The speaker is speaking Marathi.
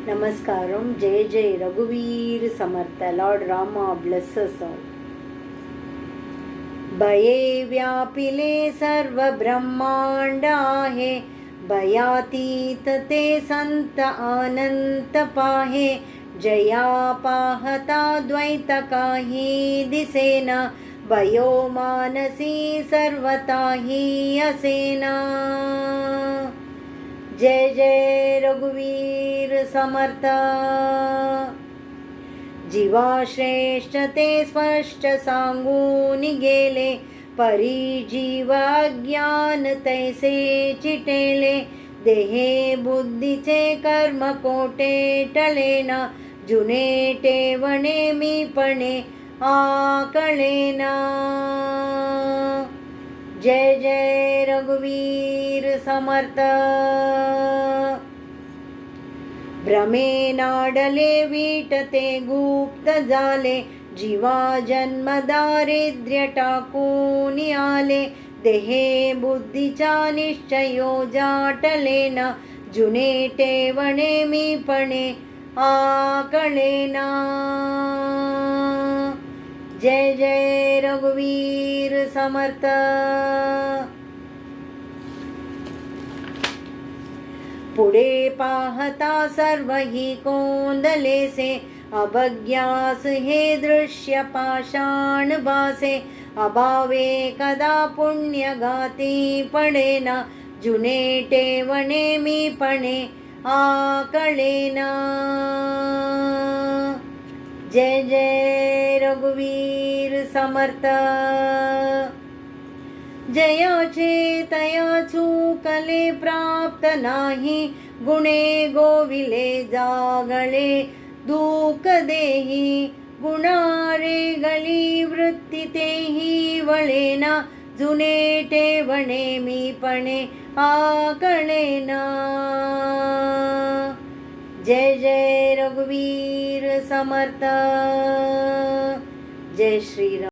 Namaskaram. Jai Jai Raghuveer Samartha. Lord Rama bless us all. भये व्यापिले सर्व ब्रह्मांड आहे, भयातीत ते संत अनंत पाहे. जया पाहता द्वैत काही दिसेना, भयो मानसी सर्वताही असेना. जय जय रघुवीर समर्थ. जीवा श्रेष्ठ ते स्पष्ट सांगून गेले, परी जीव अज्ञान तैसे चिटेले. देहे बुद्धीचे कर्म कोटे टलेना, जुने टेवणे मीपणे आकळेना. जय जय रघुवीर समर्थ. भ्रमे नाडले विटते गुप्त झाले, जीवा जन्म दारिद्र्य टाकून आले. देहे बुद्धीचा निश्चयो जाटलेना, जुने टेवणे मीपणे आकळेना. जय जय रघुवीर समर्थ. पुढे पाहता सर्व ही कोंदलेसे, अभग्यास हे दृश्य पाषाण भासे. अभावे कदा पुण्य गाती पडेना, जुने टेवणे मीपणे आकळेना. जय जय रघुवीर समर्थ. जयाचे तया चूकले प्राप्त नाही, गुणे गोविले जागळे दुःख देही. गुणारे गळी वृत्ती तेही वळेना, जुने टेवणे मीपणे आकळेना. जय जय रघुवीर समर्थ. जय श्रीराम.